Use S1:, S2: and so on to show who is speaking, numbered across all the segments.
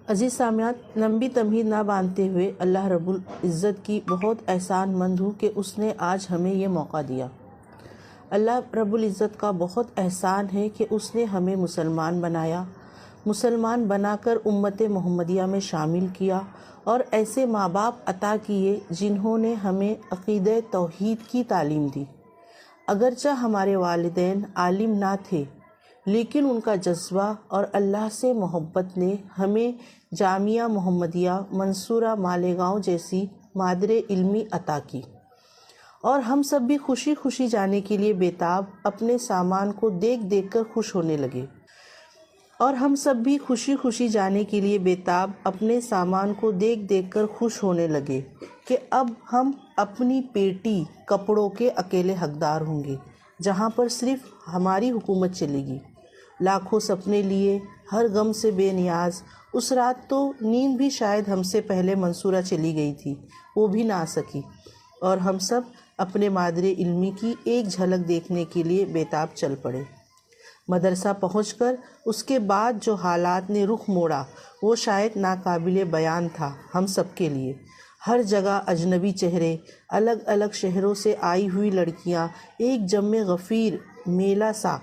S1: عزیز سامعات، لمبی تمہید نہ باندھتے ہوئے اللہ رب العزت کی بہت احسان مند ہوں کہ اس نے آج ہمیں یہ موقع دیا۔ اللہ رب العزت کا بہت احسان ہے کہ اس نے ہمیں مسلمان بنایا، مسلمان بنا کر امت محمدیہ میں شامل کیا اور ایسے ماں باپ عطا کیے جنہوں نے ہمیں عقیدہ توحید کی تعلیم دی۔ اگرچہ ہمارے والدین عالم نہ تھے، لیکن ان کا جذبہ اور اللہ سے محبت نے ہمیں جامعہ محمدیہ منصورہ مالیگاؤں جیسی مادر علمی عطا کی، اور ہم سب بھی خوشی خوشی جانے کے لیے بیتاب اپنے سامان کو دیکھ دیکھ کر خوش ہونے لگے کہ اب ہم اپنی پیٹی کپڑوں کے اکیلے حقدار ہوں گے، جہاں پر صرف ہماری حکومت چلے گی۔ لاکھوں سپنے لیے، ہر غم سے بے نیاز، اس رات تو نیند بھی شاید ہم سے پہلے منصورہ چلی گئی تھی، وہ بھی نہ آ سکی، اور ہم سب اپنے مادر علمی کی ایک جھلک دیکھنے کے لیے بیتاب چل پڑے۔ مدرسہ پہنچ کر اس کے بعد جو حالات نے رخ موڑا وہ شاید ناقابل بیان تھا ہم سب کے لیے۔ ہر جگہ اجنبی چہرے، الگ الگ شہروں سے آئی ہوئی لڑکیاں، ایک جم غفیر میلہ سا،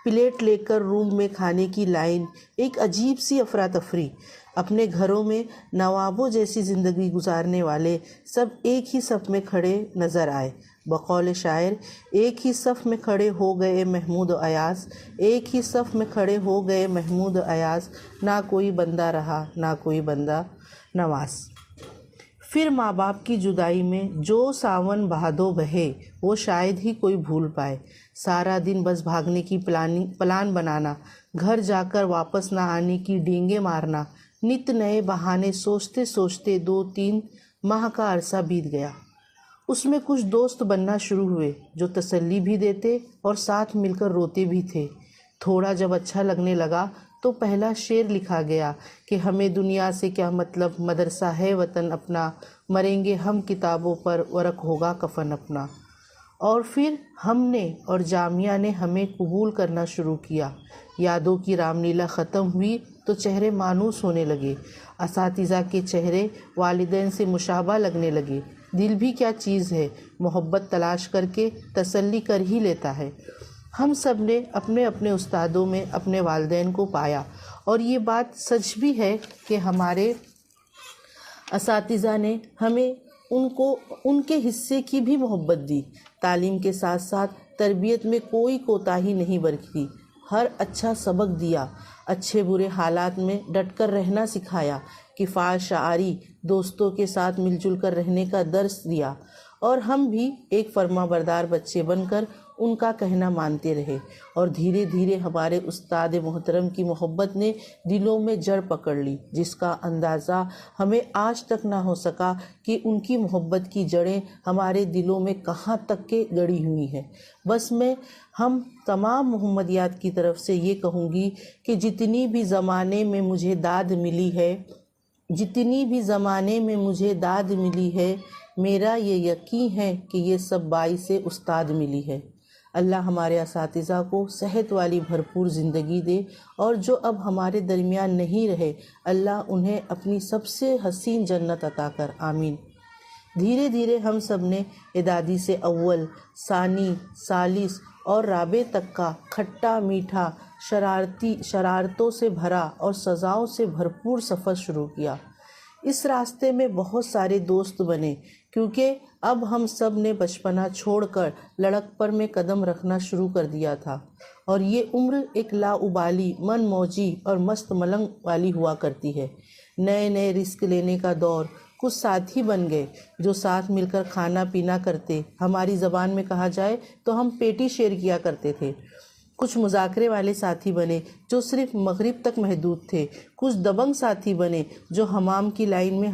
S1: پلیٹ لے کر روم میں کھانے کی لائن، ایک عجیب سی افراتفری۔ اپنے گھروں میں نوابوں جیسی زندگی گزارنے والے سب ایک ہی صف میں کھڑے نظر آئے۔ بقول شاعر، ایک ہی صف میں کھڑے ہو گئے محمود و ایاز، ایک ہی صف میں کھڑے ہو گئے محمود و ایاز، نہ کوئی بندہ رہا نہ کوئی بندہ نواز۔ پھر ماں باپ کی جدائی میں جو ساون بہادو بہے وہ شاید ہی کوئی بھول پائے۔ سارا دن بس بھاگنے کی پلان بنانا، گھر جا کر واپس نہ آنے کی ڈینگیں مارنا، نت نئے بہانے سوچتے سوچتے 2-3 ماہ کا عرصہ بیت گیا۔ اس میں کچھ دوست بننا شروع ہوئے جو تسلی بھی دیتے اور ساتھ مل کر روتے بھی تھے۔ تھوڑا جب اچھا لگنے لگا تو پہلا شعر لکھا گیا کہ ہمیں دنیا سے کیا مطلب، مدرسہ ہے وطن اپنا، مریں گے ہم کتابوں پر، ورق ہوگا کفن اپنا۔ اور پھر ہم نے اور جامعہ نے ہمیں قبول کرنا شروع کیا۔ یادوں کی رام لیلا ختم ہوئی تو چہرے مانوس ہونے لگے، اساتذہ کے چہرے والدین سے مشابہ لگنے لگے۔ دل بھی کیا چیز ہے، محبت تلاش کر کے تسلی کر ہی لیتا ہے۔ ہم سب نے اپنے اپنے استادوں میں اپنے والدین کو پایا، اور یہ بات سچ بھی ہے کہ ہمارے اساتذہ نے ہمیں ان کے حصے کی بھی محبت دی۔ تعلیم کے ساتھ ساتھ تربیت میں کوئی کوتاہی نہیں برتی، ہر اچھا سبق دیا، اچھے برے حالات میں ڈٹ کر رہنا سکھایا، کفایت شعاری، دوستوں کے ساتھ مل جل کر رہنے کا درس دیا، اور ہم بھی ایک فرما بردار بچے بن کر ان کا کہنا مانتے رہے، اور دھیرے دھیرے ہمارے استاد محترم کی محبت نے دلوں میں جڑ پکڑ لی، جس کا اندازہ ہمیں آج تک نہ ہو سکا کہ ان کی محبت کی جڑیں ہمارے دلوں میں کہاں تک کے گڑی ہوئی ہیں۔ بس میں ہم تمام محمدیات کی طرف سے یہ کہوں گی کہ جتنی بھی زمانے میں مجھے داد ملی ہے، میرا یہ یقین ہے کہ یہ سب باعث استاد ملی ہے۔ اللہ ہمارے اساتذہ کو صحت والی بھرپور زندگی دے، اور جو اب ہمارے درمیان نہیں رہے، اللہ انہیں اپنی سب سے حسین جنت عطا کر، آمین۔ دھیرے دھیرے ہم سب نے اعدادی سے اول، ثانی، ثالث اور رابع تک کا کھٹا میٹھا، شرارتوں سے بھرا اور سزاؤں سے بھرپور سفر شروع کیا۔ اس راستے میں بہت سارے دوست بنے، کیونکہ اب ہم سب نے بچپنا چھوڑ کر لڑکپن میں قدم رکھنا شروع کر دیا تھا، اور یہ عمر ایک لاابالی، من موجی اور مست ملنگ والی ہوا کرتی ہے۔ نئے نئے رزق لینے کا دور۔ کچھ ساتھی بن گئے جو ساتھ مل کر کھانا پینا کرتے، ہماری زبان میں کہا جائے تو ہم پیٹی شیئر کیا کرتے تھے۔ کچھ مذاکرے والے ساتھی بنے جو صرف مغرب تک محدود تھے، کچھ دبنگ ساتھی بنے جو حمام کی لائن میں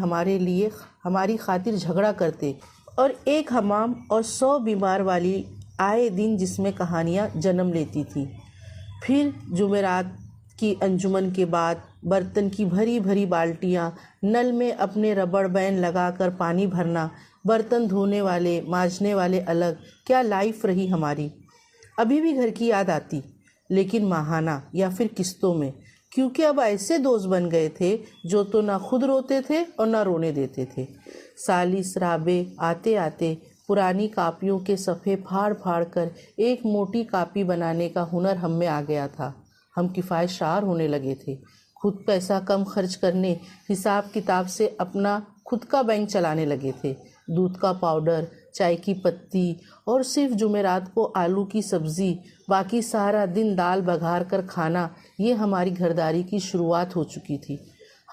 S1: ہماری خاطر جھگڑا کرتے، اور ایک حمام اور 100 بیمار والی آئے دن جس میں کہانیاں جنم لیتی تھیں۔ پھر جمعرات کی انجمن کے بعد برتن کی بھری بھری بالٹیاں، نل میں اپنے ربڑ بین لگا کر پانی بھرنا، برتن دھونے والے مانجنے والے الگ، کیا لائف رہی ہماری۔ ابھی بھی گھر کی یاد آتی، لیکن ماہانہ یا پھر قسطوں میں، کیونکہ اب ایسے دوست بن گئے تھے جو تو نہ خود روتے تھے اور نہ رونے دیتے تھے۔ سالس رابع آتے آتے پرانی کاپیوں کے صفحے پھاڑ پھاڑ کر ایک موٹی کاپی بنانے کا ہنر ہم میں آ گیا تھا۔ ہم کفایت شعار ہونے لگے تھے، خود پیسہ کم خرچ کرنے، حساب کتاب سے اپنا خود کا بینک چلانے لگے تھے۔ دودھ کا پاؤڈر، چائے کی پتی اور صرف جمعرات کو آلو کی سبزی، باقی سارا دن دال بگھار کر کھانا، یہ ہماری گھرداری کی شروعات ہو چکی تھی۔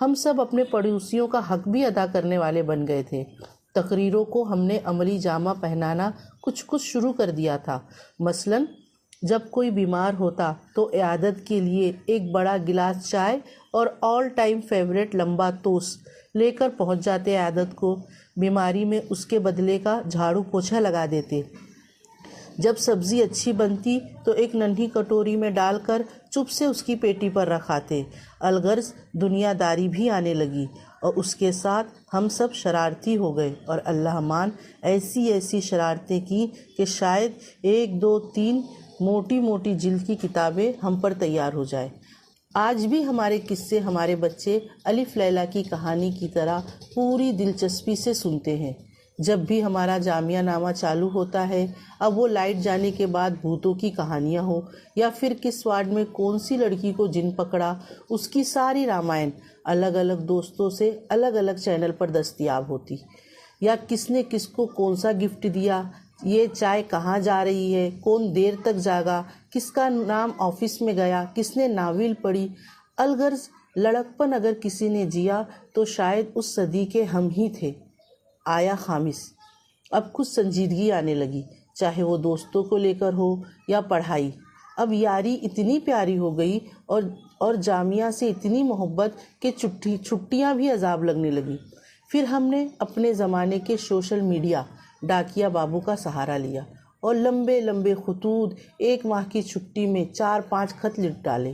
S1: ہم سب اپنے پڑوسیوں کا حق بھی ادا کرنے والے بن گئے تھے۔ تقریروں کو ہم نے عملی جامہ پہنانا کچھ شروع کر دیا تھا۔ مثلاً جب کوئی بیمار ہوتا تو عیادت کے لیے ایک بڑا گلاس چائے اور آل ٹائم فیوریٹ لمبا توست لے کر پہنچ جاتے عیادت کو۔ بیماری میں اس کے بدلے کا جھاڑو پوچھا لگا دیتے۔ جب سبزی اچھی بنتی تو ایک ننھی کٹوری میں ڈال کر چپ سے اس کی پیٹی پر رکھاتے۔ الغرض دنیا داری بھی آنے لگی اور اس کے ساتھ ہم سب شرارتی ہو گئے، اور اللہ مان ایسی شرارتیں کی کہ شاید 1 2 3 موٹی موٹی جلد کی کتابیں ہم پر تیار ہو جائے۔ آج بھی ہمارے قصے ہمارے بچے الف لیلا کی کہانی کی طرح پوری دلچسپی سے سنتے ہیں۔ جب بھی ہمارا جامعہ نامہ چالو ہوتا ہے، اب وہ لائٹ جانے کے بعد بھوتوں کی کہانیاں ہوں یا پھر کس وارڈ میں کون سی لڑکی کو جن پکڑا، اس کی ساری رامائن الگ الگ دوستوں سے الگ الگ چینل پر دستیاب ہوتی، یا کس نے کس کو کون سا گفٹ دیا، یہ چائے کہاں جا رہی ہے، کون دیر تک جاگا، کس کا نام آفس میں گیا، کس نے ناول پڑھی۔ الغرض لڑکپن اگر کسی نے جیا تو شاید اس صدی کے ہم ہی تھے۔ آیا خامس، اب کچھ سنجیدگی آنے لگی، چاہے وہ دوستوں کو لے کر ہو یا پڑھائی۔ اب یاری اتنی پیاری ہو گئی اور جامعہ سے اتنی محبت کہ چھٹیاں بھی عذاب لگنے لگی۔ پھر ہم نے اپنے زمانے کے سوشل میڈیا ڈاکیا بابو کا سہارا لیا اور لمبے لمبے خطوط 1 ماہ کی چھٹی میں 4-5 خط لکھ ڈالے۔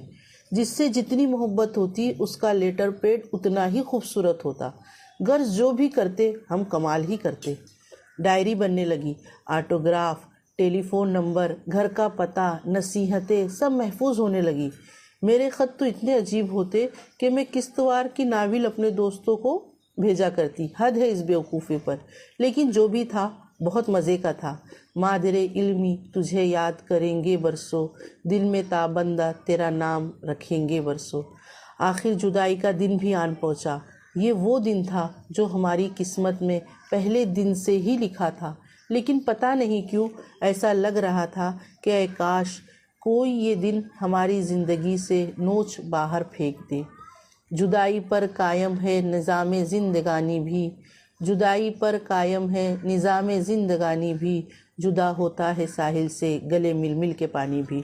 S1: جس سے جتنی محبت ہوتی اس کا لیٹر پیڈ اتنا ہی خوبصورت ہوتا۔ غرض جو بھی کرتے ہم کمال ہی کرتے۔ ڈائری بننے لگی، آٹوگراف، ٹیلی فون نمبر، گھر کا پتہ، نصیحتیں سب محفوظ ہونے لگی۔ میرے خط تو اتنے عجیب ہوتے کہ میں قسطوار کی ناول اپنے دوستوں کو بھیجا کرتی، حد ہے اس بیوقوفی پر، لیکن جو بھی تھا بہت مزے کا تھا۔ مادر علمی تجھے یاد کریں گے برسوں، دل میں تابندہ تیرا نام رکھیں گے برسوں۔ آخر جدائی کا دن بھی آن پہنچا۔ یہ وہ دن تھا جو ہماری قسمت میں پہلے دن سے ہی لکھا تھا، لیکن پتہ نہیں کیوں ایسا لگ رہا تھا کہ اے کاش کوئی یہ دن ہماری زندگی سے نوچ باہر پھینک دے۔ جدائی پر قائم ہے نظام زندگانی بھی، جدائی پر قائم ہے نظام زندگانی بھی، جدا ہوتا ہے ساحل سے گلے مل مل کے پانی بھی۔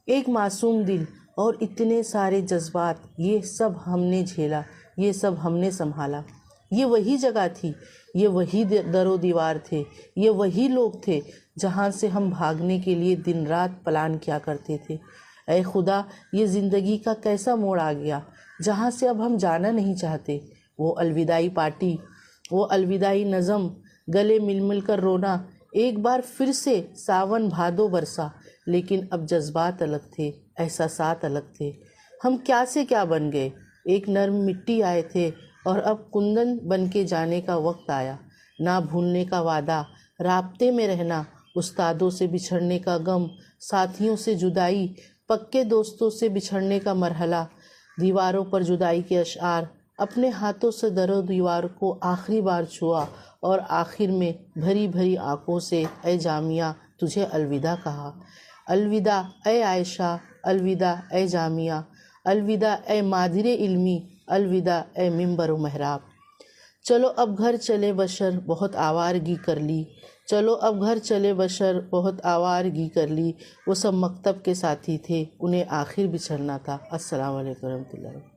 S1: ایک معصوم دل اور اتنے سارے جذبات، یہ سب ہم نے جھیلا، یہ سب ہم نے سنبھالا۔ یہ وہی جگہ تھی، یہ وہی در و دیوار تھے، یہ وہی لوگ تھے جہاں سے ہم بھاگنے کے لیے دن رات پلان کیا کرتے تھے۔ اے خدا، یہ زندگی کا کیسا موڑ آ گیا جہاں سے اب ہم جانا نہیں چاہتے۔ وہ الوداعی پارٹی، وہ الوداعی نظم، گلے مل مل کر رونا، ایک بار پھر سے ساون بھادو برسا، لیکن اب جذبات الگ تھے، احساسات الگ تھے۔ ہم کیا سے کیا بن گئے، ایک نرم مٹی آئے تھے اور اب کندن بن کے جانے کا وقت آیا۔ نہ بھولنے کا وعدہ، رابطے میں رہنا، استادوں سے بچھڑنے کا غم، ساتھیوں سے جدائی، پکے دوستوں سے بچھڑنے کا مرحلہ، دیواروں پر جدائی کے اشعار، اپنے ہاتھوں سے در و دیوار کو آخری بار چھوا اور آخر میں بھری بھری آنکھوں سے اے جامعہ تجھے الوداع کہا۔ الوداع اے عائشہ، الوداع اے جامعہ، الوداع اے مادر علمی، الوداع اے منبر و محراب۔ چلو اب گھر چلے بشر بہت آوارگی کر لی، چلو اب گھر چلے بشر بہت آوارگی کر لی۔ وہ سب مکتب کے ساتھی تھے، انہیں آخر بچھڑنا تھا۔ السلام علیکم ورحمۃ اللہ۔